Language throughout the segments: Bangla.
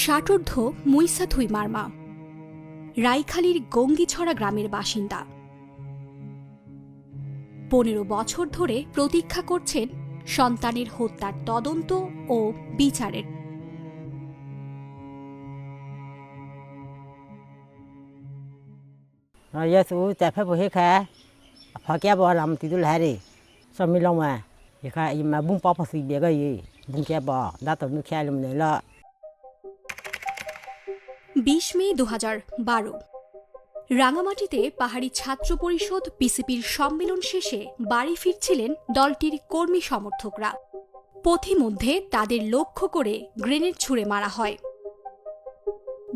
ষাটোর্ধ্ব মুইসা থুই মারমা রাইখালির গঙ্গিছড়া গ্রামের বাসিন্দা। 15 বছর ধরে প্রতীক্ষা করছেন সন্তানের হত্যার তদন্ত ও বিচারের। Yesu tại phải bồi khá, phải kéo bò làm thì tôi lại đi, sao mi long mà, thì khá mà bung bò phải suy bia cái gì, bung kéo bò, đã tao nước khai làm này là। 20 মে 2012 রাঙামাটিতে পাহাড়ি ছাত্র পরিষদ পিসিপির সম্মেলন শেষে বাড়ি ফিরছিলেন দলটির কর্মী সমর্থকরা। পথিমধ্যে তাদের লক্ষ্য করে গ্রেনেড ছুড়ে মারা হয়।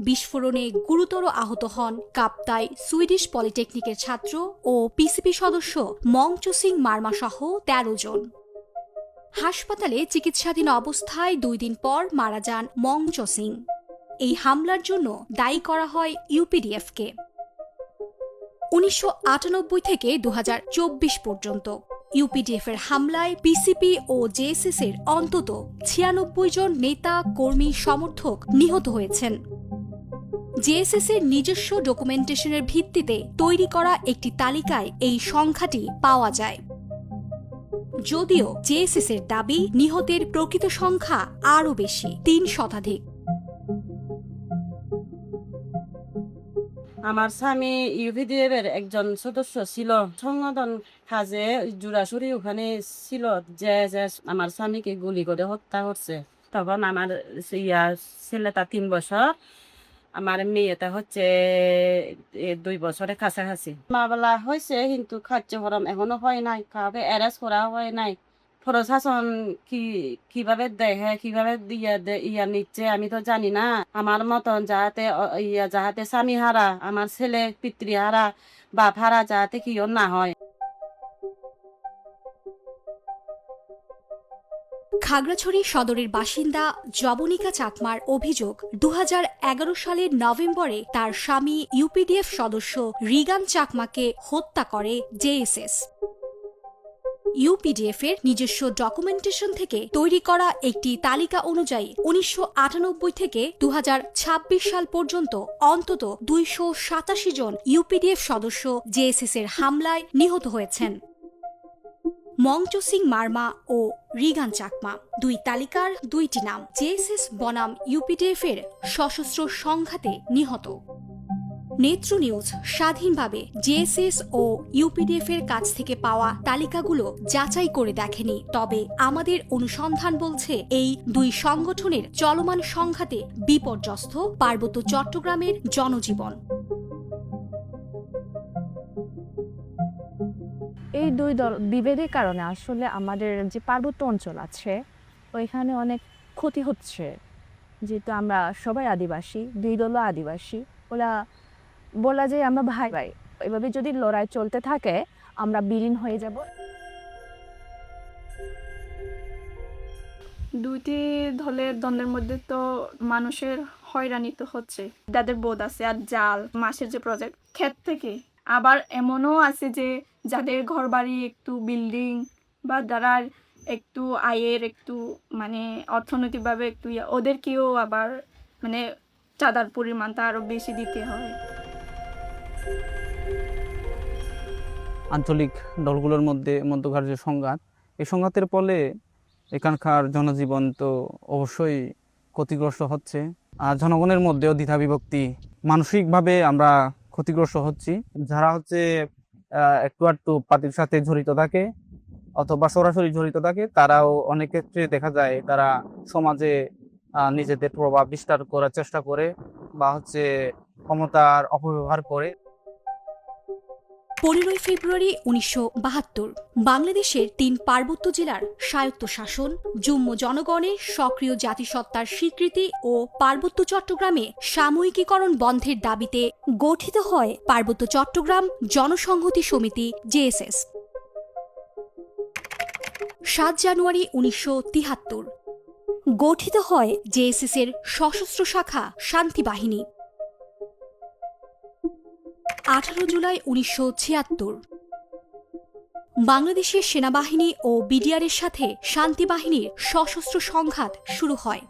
বিস্ফোরণে গুরুতর আহত হন কাপ্তাই সুইডিশ পলিটেকনিকের ছাত্র ও পিসিপি সদস্য মংচো সিং মার্মা সহ 13 জন। হাসপাতালে চিকিৎসাধীন অবস্থায় 2 দিন পর মারা যান মংচো সিং। এই হামলার জন্য দায়ী করা হয় ইউপিডিএফকে। 1998 থেকে 2024 পর্যন্ত ইউপিডিএফের হামলায় পিসিপি ও জেএসএস এর অন্তত 96 জন নেতা কর্মী সমর্থক নিহত হয়েছেন। জেএসএস এর নিজস্ব ডকুমেন্টেশনের ভিত্তিতে তৈরি করা একটি তালিকায় এই সংখ্যাটি পাওয়া যায়। যদিও জেএসএস এর দাবি নিহতের প্রকৃত সংখ্যা আরও বেশি, 3 শতাধিক। আমার স্বামী ইউপিডিএফের একজন সদস্য ছিল। সংগঠন কাজে জোড়াছড়ি ওখানে ছিল, যে আমার স্বামীকে গুলি করে হত্যা করছে। তখন আমার ছেলেটা 3 বছর, আমার মেয়েটা হচ্ছে 2 বছরের কাছাকাছি। মামলা হয়েছে কিন্তু কার্যক্রম এখনো হয় নাই, কাউকে অ্যারেস্ট করা হয় নাই। প্রশাসন কিভাবে দেখে, কিভাবে ইয়া নিচ্ছে আমি তো জানি না। আমার মতন যাহাতে স্বামী হারা, আমার ছেলে পিতৃ হারা, বাপ হারা যাহাতে কিও না হয়। খাগড়াছড়ি সদরের বাসিন্দা জবনিকা চাকমার অভিযোগ, 2011 সালের নভেম্বরে তার স্বামী ইউপিডিএফ সদস্য রিগান চাকমাকে হত্যা করে জেএসএস। ইউপিডিএফ এর নিজস্ব ডকুমেন্টেশন থেকে তৈরি করা একটি তালিকা অনুযায়ী 1998 থেকে 2026 সাল পর্যন্ত অন্তত 287 জন ইউপিডিএফ সদস্য জেএসএস এর হামলায় নিহত হয়েছেন। মংচো সিং মার্মা ও রিগান চাকমা, 2 তালিকার 2টি নাম জেএসএস বনাম ইউপিডিএফ এর সশস্ত্র সংঘাতে নিহত। নেত্র নিউজ স্বাধীনভাবে জেএসএস ও ইউপিডিএফ এর কাছ থেকে পাওয়া তালিকাগুলো যাচাই করে দেখেনি, তবে আমাদের অনুসন্ধান বলছে এই 2 সংগঠনের চলমান সংঘাতে বিপর্যস্ত পার্বত্য চট্টগ্রামের জনজীবন। এই 2 দল বিভেদের কারণে আসলে আমাদের যে পার্বত্য অঞ্চল আছে ওইখানে অনেক ক্ষতি হচ্ছে। যেহেতু আমরা সবাই আদিবাসী, 2 দলও আদিবাসী, ওরা বলা যায় আমরা ভাই ভাই। এভাবে যদি লড়াই চলতে থাকে আমরা বিলীন হয়ে যাব। 2টি দলের দ্বন্দ্বের মধ্যে তো মানুষের হয়রানি তো হচ্ছে। যাদের বোধ আছে আর জাল মাসের যে প্রজেক্ট ক্ষেত থেকে, আবার এমনও আছে যে যাদের ঘরবাড়ি একটু বিল্ডিং বা যারা একটু আয়ের একটু মানে অর্থনৈতিকভাবে একটু ওদেরকেও আবার মানে চাঁদার পরিমাণটা আরও বেশি দিতে হয়। আঞ্চলিক দলগুলোর মধ্যকার যে সংঘাত, এই সংঘাতের ফলে এখানকার জনজীবন তো অবশ্যই ক্ষতিগ্রস্ত হচ্ছে। আর জনগণের মধ্যেও দ্বিধা বিভক্তি, মানসিকভাবে আমরা ক্ষতিগ্রস্ত হচ্ছি। যারা হচ্ছে একটু পার্টির সাথে জড়িত থাকে অথবা সরাসরি জড়িত থাকে, তারাও অনেক ক্ষেত্রে দেখা যায় তারা সমাজে নিজেদের প্রভাব বিস্তার করার চেষ্টা করে বা হচ্ছে ক্ষমতার অপব্যবহার করে। 15 ফেব্রুয়ারি 1972 বাংলাদেশের 3 পার্বত্য জেলার স্বায়ত্তশাসন, যুম্ম জনগণের সক্রিয় জাতিসত্তার স্বীকৃতি ও পার্বত্য চট্টগ্রামে সাময়িকীকরণ বন্ধের দাবিতে গঠিত হয় পার্বত্য চট্টগ্রাম জনসংহতি সমিতি জেএসএস। 7 জানুয়ারি 1973 গঠিত হয় জেএসএস এর সশস্ত্র শাখা শান্তি বাহিনী। 18 জুলাই 1976 বাংলাদেশের সেনাবাহিনী ও বিডিআরের সাথে শান্তি বাহিনীর সশস্ত্র সংঘাত শুরু হয়।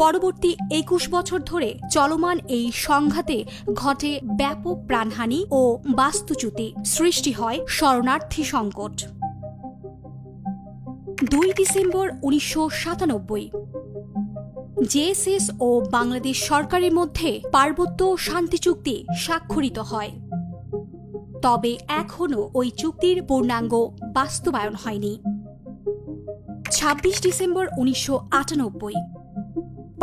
পরবর্তী 21 বছর ধরে চলমান এই সংঘাতে ঘটে ব্যাপক প্রাণহানি ও বাস্তুচ্যুতি, সৃষ্টি হয় শরণার্থী সংকট। 2 ডিসেম্বর 1997 জেএসএস ও বাংলাদেশ সরকারের মধ্যে পার্বত্য শান্তি চুক্তি স্বাক্ষরিত হয়। তবে এখনও ওই চুক্তির পূর্ণাঙ্গ বাস্তবায়ন হয়নি। 26 ডিসেম্বর 1998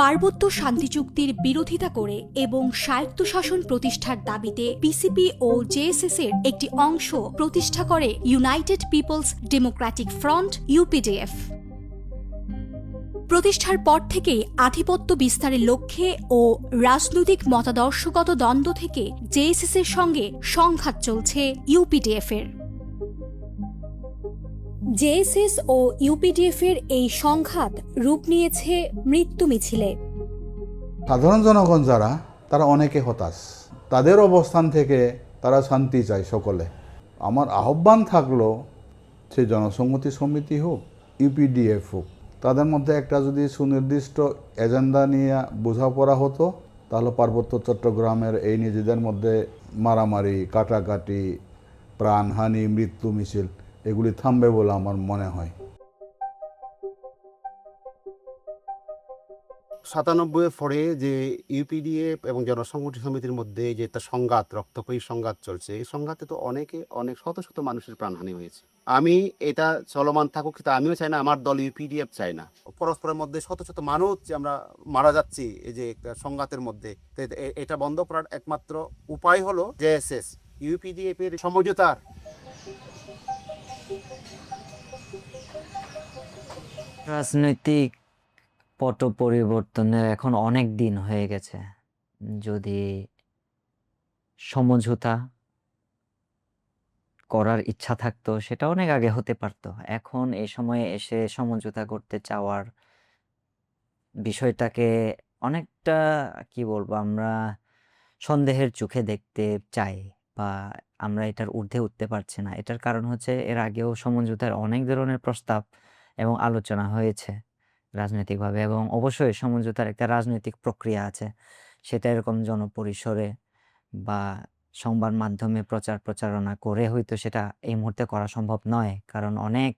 পার্বত্য শান্তি চুক্তির বিরোধিতা করে এবং স্বায়ত্তশাসন প্রতিষ্ঠার দাবিতে পিসিপি ও জেএসএস এর একটি অংশ প্রতিষ্ঠা করে United Peoples Democratic Front UPDF. প্রতিষ্ঠার পর থেকেই আধিপত্য বিস্তারের লক্ষ্যে ও রাজনৈতিক মতাদর্শগত দ্বন্দ্ব থেকে জেএসএস এর সঙ্গে সংঘাত চলছে ইউপিডিএফ এর। জেএসএস ও ইউপিডিএফ এর এই সংঘাত রূপ নিয়েছে মৃত্যু মিছিলে। সাধারণ জনগণ যারা, তারা অনেকে হতাশ। তাদের অবস্থান থেকে তারা শান্তি চায় সকলে। আমার আহ্বান থাকলো, সে জনসংহতি সমিতি হোক, ইউপিডিএফ হোক, তাদের মধ্যে একটা যদি সুনির্দিষ্ট এজেন্ডা নিয়ে বোঝাপড়া হতো, তাহলে পার্বত্য চট্টগ্রামের এই নিজেদের মধ্যে মারামারি, কাটাকাটি, প্রাণহানি, মৃত্যু মিছিল এগুলি থামবে বলে আমার মনে হয়। 97 পরে যে ইউপিডিএফ এবং জনসংহতি সমিতির মধ্যে যে একটা সংঘাত, রক্তক্ষয়ী সংঘাত চলছে, এই সংঘাতে তো অনেক শত শত মানুষের প্রাণহানি হয়েছে। আমি এটা চলমান থাকুক, সেটা আমিও চাই না, আমার দল ইউপিডিএফ চাই না। পরস্পরের মধ্যে শত শত মানুষ যে আমরা মারা যাচ্ছি এই যে একটা সংঘাতের মধ্যে, এটা বন্ধ করার একমাত্র উপায় হলো জেএসএস ইউপিডিএফ এর সমঝোতার। রাজনৈতিক পট পরিবর্তনের এখন অনেক দিন হয়ে গেছে। যদি সমঝোতা করার ইচ্ছা থাকতো, সেটা অনেক আগে হতে পারতো। এখন এই সময়ে এসে সমঝোতা করতে চাওয়ার বিষয়টাকে অনেকটা কি বলবো, আমরা সন্দেহের চোখে দেখতে চাই বা আমরা এটার ঊর্ধ্বে উঠতে পারছি না। এটার কারণ হচ্ছে এর আগেও সমঝোতার অনেক ধরনের প্রস্তাব এবং আলোচনা হয়েছে রাজনৈতিকভাবে, এবং অবশ্যই সমঝোতার একটা রাজনৈতিক প্রক্রিয়া আছে। সেটা এরকম জনপরিসরে বা সংবাদ মাধ্যমে প্রচারণা করে হয়তো সেটা এই মুহূর্তে করা সম্ভব নয়, কারণ অনেক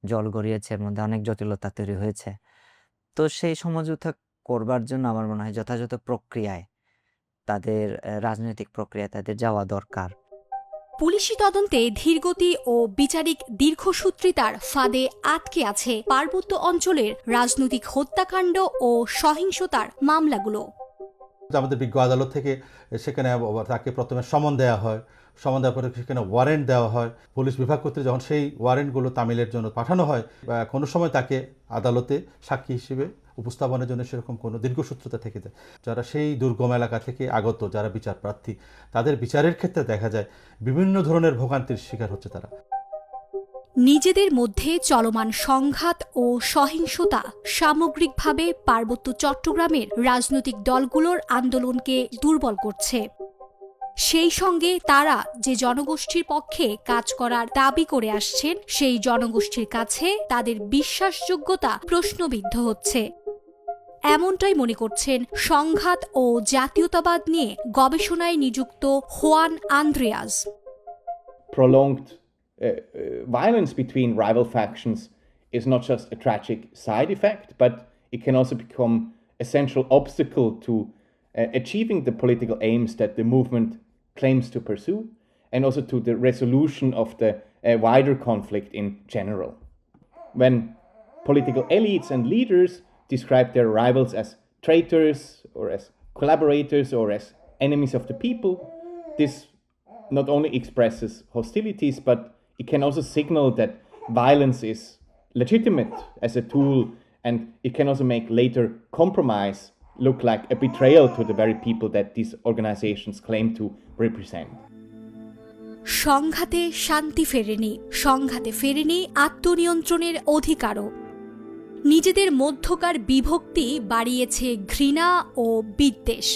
জল গড়িয়েছে, এর মধ্যে অনেক জটিলতা তৈরি হয়েছে। তো সেই সমঝোতা করবার জন্য আমার মনে হয় যথাযথ প্রক্রিয়ায় তাদের রাজনৈতিক প্রক্রিয়ায় তাদের যাওয়া দরকার। পুলিশি তদন্তে ধীরগতি ও বিচারিক দীর্ঘসূত্রিতার ফাঁদে আটকে আছে পার্বত্য অঞ্চলের রাজনৈতিক হত্যাকাণ্ড ও সহিংসতার মামলাগুলো। আমাদের বিজ্ঞ আদালত থেকে সেখানে তাকে প্রথমে সমন দেওয়া হয়, সমন দেওয়ার পরে সেখানে ওয়ারেন্ট দেওয়া হয়। পুলিশ বিভাগ কর্তৃক যখন সেই ওয়ারেন্টগুলো তামিলের জন্য পাঠানো হয়, কোনো সময় তাকে আদালতে সাক্ষী হিসেবে উপস্থাপনের জন্য সেরকম কোনো দীর্ঘসূত্রতা থেকে যায়। যারা সেই দুর্গম এলাকা থেকে আগত, যারা বিচার প্রার্থী, তাদের বিচারের ক্ষেত্রে দেখা যায় বিভিন্ন ধরনের ভোগান্তির শিকার হচ্ছে তারা। নিজেদের মধ্যে চলমান সংঘাত ও সহিংসতা সামগ্রিকভাবে পার্বত্য চট্টগ্রামের রাজনৈতিক দলগুলোর আন্দোলনকে দুর্বল করছে। সেই সঙ্গে তারা যে জনগোষ্ঠীর পক্ষে কাজ করার দাবি করে আসছেন, সেই জনগোষ্ঠীর কাছে তাদের বিশ্বাসযোগ্যতা প্রশ্নবিদ্ধ হচ্ছে। এমনটাই মনে করছেন সংঘাত ও জাতীয়তাবাদ নিয়ে গবেষণায় নিযুক্ত Juan Andreas. Prolonged violence between rival factions is not just a tragic side effect, but it can also become a central obstacle to achieving the political aims that the movement claims to pursue, and also to the resolution of the wider conflict in general. When political elites and leaders describe their rivals as traitors or as collaborators or as enemies of the people, this not only expresses hostilities, but it can also signal that violence is legitimate as a tool, and it can also make later compromise look like a betrayal to the very people that these organizations claim to represent. সংঘাতে শান্তি ফেরেনি, সংঘাতে ফেরেনি আত্মনিয়ন্ত্রণের অধিকারও। নিজেদের মধ্যকার বিভক্তি বাড়িয়েছে ঘৃণা ও বিদ্বেষ।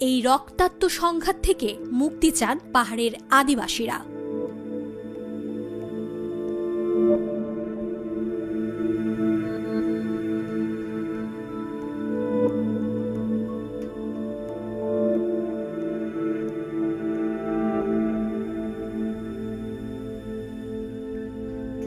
এই রক্তাক্ত সংঘাত থেকে মুক্তি চান পাহাড়ের আদিবাসীরা।